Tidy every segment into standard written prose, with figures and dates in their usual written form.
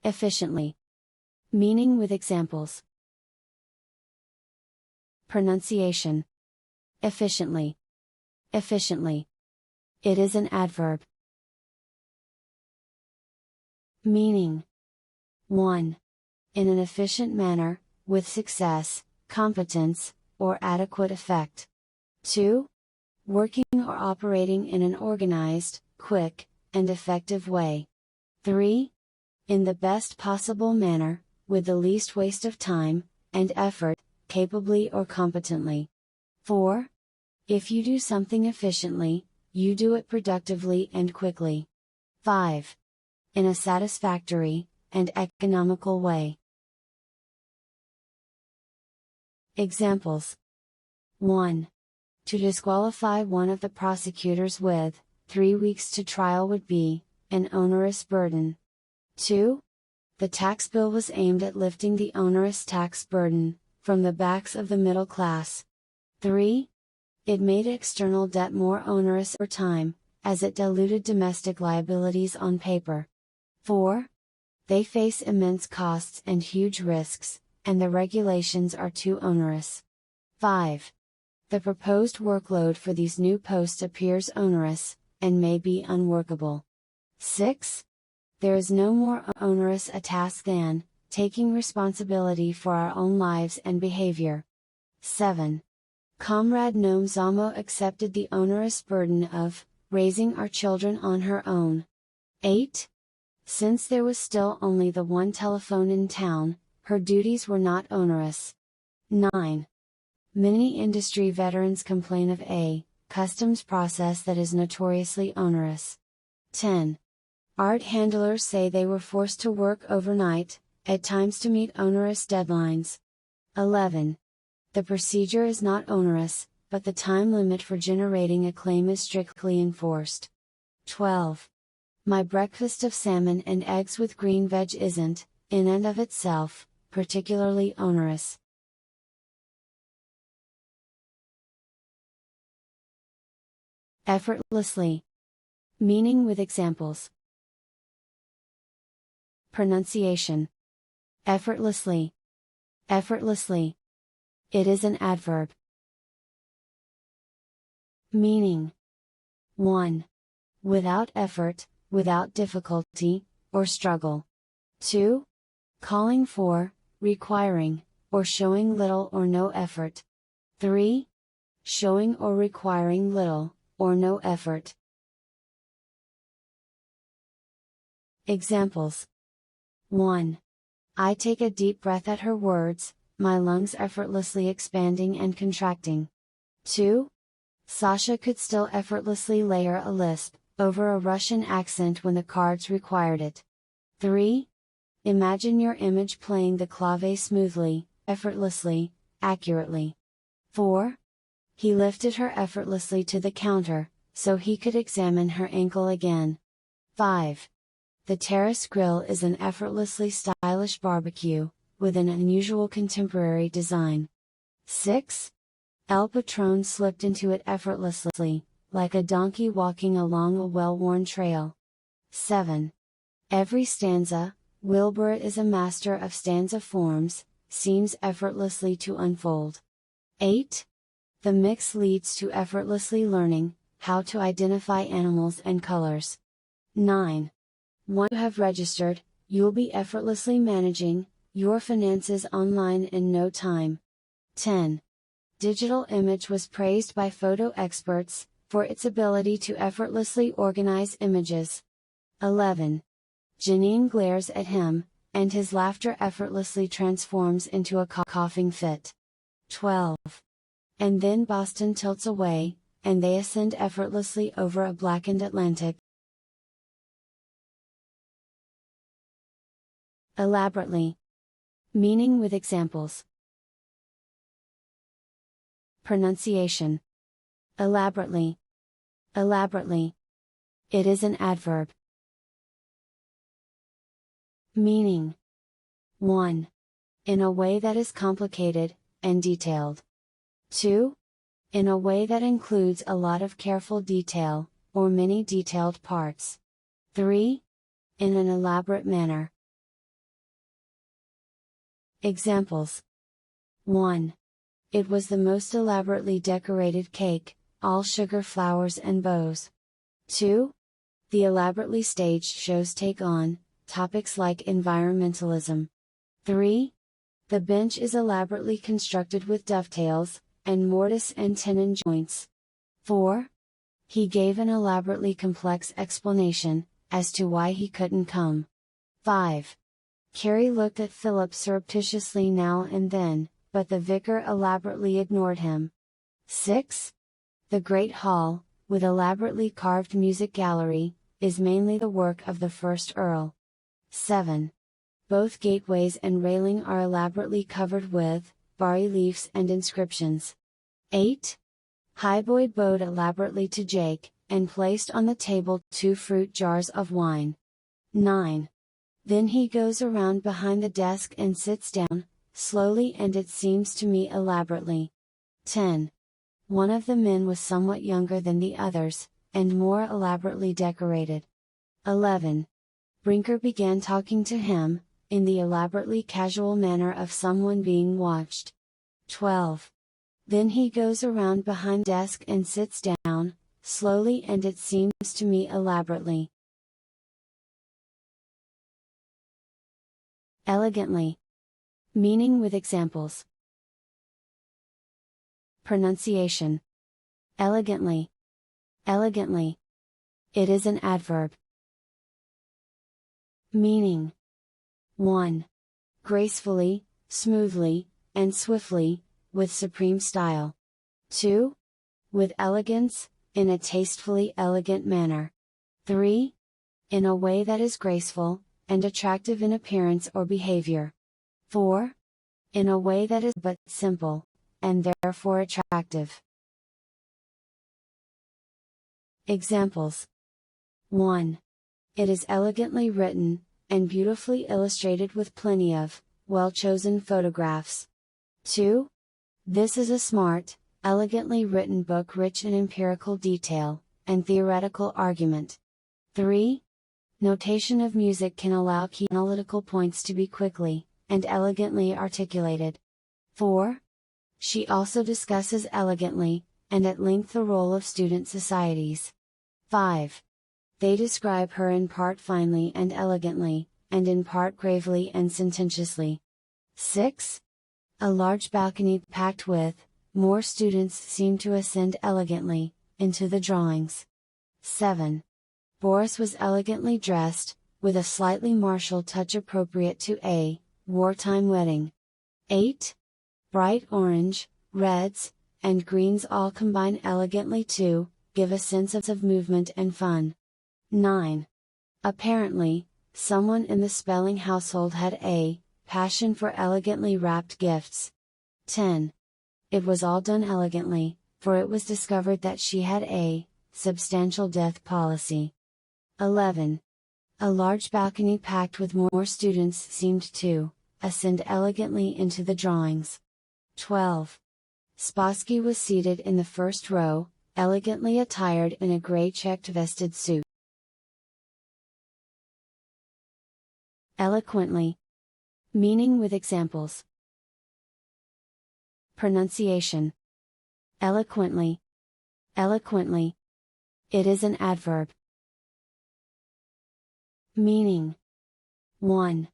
efficiently. Meaning with examples. Pronunciation. Efficiently. Efficiently. It is an adverb. Meaning. 1. In an efficient manner, with success, competence, or adequate effect. 2. Working or operating in an organized, quick, and effective way. 3. In the best possible manner, with the least waste of time and effort, capably or competently. 4. If you do something efficiently, you do it productively and quickly. 5. In a satisfactory and economical way. Examples. 1. To disqualify one of the prosecutors with 3 weeks to trial would be an onerous burden. 2. The tax bill was aimed at lifting the onerous tax burden from the backs of the middle class. 3. It made external debt more onerous over time, as it diluted domestic liabilities on paper. 4. They face immense costs and huge risks, and the regulations are too onerous. 5. The proposed workload for these new posts appears onerous, and may be unworkable. 6. There is no more onerous a task than taking responsibility for our own lives and behavior. 7. Comrade Noam Zamo accepted the onerous burden of raising our children on her own. 8. Since there was still only the one telephone in town, her duties were not onerous. 9. Many industry veterans complain of a customs process that is notoriously onerous. 10. Art handlers say they were forced to work overnight, at times to meet onerous deadlines. 11. The procedure is not onerous, but the time limit for generating a claim is strictly enforced. 12. My breakfast of salmon and eggs with green veg isn't, in and of itself, particularly onerous. Effortlessly. Meaning with examples. Pronunciation. Effortlessly. Effortlessly. It is an adverb. Meaning. 1. Without effort, without difficulty, or struggle. 2. Calling for, requiring, or showing little or no effort. 3. Showing or requiring little, or no effort. Examples. 1. I take a deep breath at her words, my lungs effortlessly expanding and contracting. 2. Sasha could still effortlessly layer a lisp over a Russian accent when the cards required it. 3. Imagine your image playing the clave smoothly, effortlessly, accurately. 4. He lifted her effortlessly to the counter, so he could examine her ankle again. 5. The terrace grill is an effortlessly stylish barbecue, with an unusual contemporary design. 6. El Patron slipped into it effortlessly, like a donkey walking along a well-worn trail. 7. Every stanza, Wilbur is a master of stanza forms, seems effortlessly to unfold. 8. The mix leads to effortlessly learning how to identify animals and colors. 9. Once you have registered, you'll be effortlessly managing your finances online in no time. 10. Digital image was praised by photo experts for its ability to effortlessly organize images. 11. Janine glares at him, and his laughter effortlessly transforms into a coughing fit. 12. And then Boston tilts away, and they ascend effortlessly over a blackened Atlantic. Elaborately. Meaning with examples. Pronunciation. Elaborately. Elaborately. It is an adverb. Meaning. 1. In a way that is complicated and detailed. 2. In a way that includes a lot of careful detail, or many detailed parts. 3. In an elaborate manner. Examples: 1. It was the most elaborately decorated cake, all sugar flowers and bows. 2. The elaborately staged shows take on topics like environmentalism. 3. The bench is elaborately constructed with dovetails, and mortise and tenon joints. 4. He gave an elaborately complex explanation, as to why he couldn't come. 5. Carrie looked at Philip surreptitiously now and then, but the vicar elaborately ignored him. 6. The Great Hall, with elaborately carved music gallery, is mainly the work of the first Earl. 7. Both gateways and railing are elaborately covered with bas-reliefs and inscriptions. 8. Highboy bowed elaborately to Jake, and placed on the table 2 fruit jars of wine. 9. Then he goes around behind the desk and sits down, slowly and it seems to me elaborately. 10. One of the men was somewhat younger than the others, and more elaborately decorated. 11. Brinker began talking to him, in the elaborately casual manner of someone being watched. 12. Then he goes around behind desk and sits down, slowly and it seems to me elaborately. Elegantly. Meaning with examples. Pronunciation. Elegantly. Elegantly. It is an adverb. Meaning. 1. Gracefully, smoothly, and swiftly, with supreme style. 2. With elegance, in a tastefully elegant manner. 3. In a way that is graceful, and attractive in appearance or behavior. 4. In a way that is but simple, and therefore attractive. Examples. 1. It is elegantly written, and beautifully illustrated with plenty of well-chosen photographs. 2. This is a smart, elegantly written book rich in empirical detail, and theoretical argument. 3. Notation of music can allow key analytical points to be quickly, and elegantly articulated. 4. She also discusses elegantly, and at length the role of student societies. 5. They describe her in part finely and elegantly, and in part gravely and sententiously. 6. A large balcony packed with more students seemed to ascend elegantly into the drawings. 7. Boris was elegantly dressed, with a slightly martial touch appropriate to a wartime wedding. 8. Bright orange, reds, and greens all combine elegantly to give a sense of movement and fun. 9. Apparently, someone in the Spelling household had a passion for elegantly wrapped gifts. 10. It was all done elegantly, for it was discovered that she had a substantial death policy. 11. A large balcony packed with more students seemed to ascend elegantly into the drawings. 12. Spassky was seated in the first row, elegantly attired in a gray checked vested suit. Eloquently. Meaning with examples. Pronunciation. Eloquently. Eloquently. It is an adverb. Meaning. 1.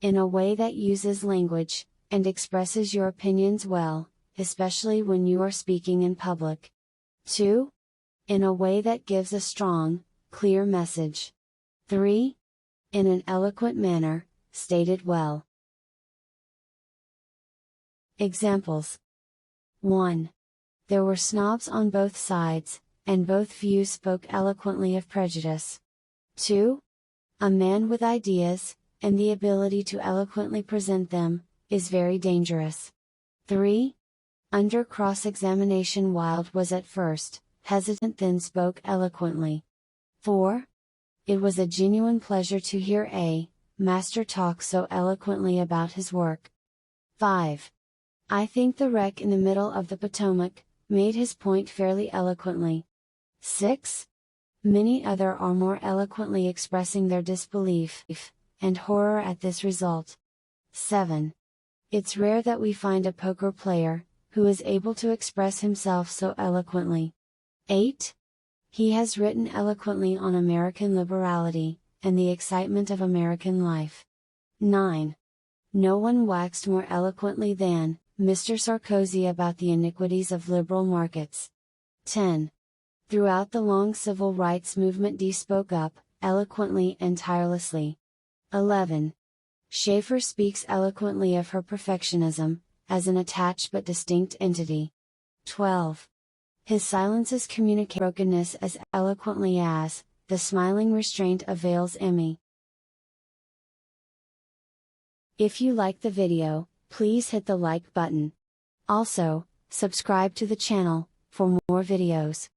In a way that uses language, and expresses your opinions well, especially when you are speaking in public. 2. In a way that gives a strong, clear message. 3. In an eloquent manner, stated well. Examples. 1. There were snobs on both sides, and both views spoke eloquently of prejudice. 2. A man with ideas, and the ability to eloquently present them, is very dangerous. 3. Under cross-examination Wilde was at first hesitant, then spoke eloquently. 4. It was a genuine pleasure to hear a master talk so eloquently about his work. 5. I think the wreck in the middle of the Potomac made his point fairly eloquently. 6. Many other are more eloquently expressing their disbelief and horror at this result. 7. It's rare that we find a poker player who is able to express himself so eloquently. 8. He has written eloquently on American liberality, and the excitement of American life. 9. No one waxed more eloquently than Mr. Sarkozy about the iniquities of liberal markets. 10. Throughout the long civil rights movement, he spoke up, eloquently and tirelessly. 11. Schaefer speaks eloquently of her perfectionism, as an attached but distinct entity. 12. His silences communicate brokenness as eloquently as the smiling restraint of Vale's Emmy. If you like the video, please hit the like button. Also, subscribe to the channel for more videos.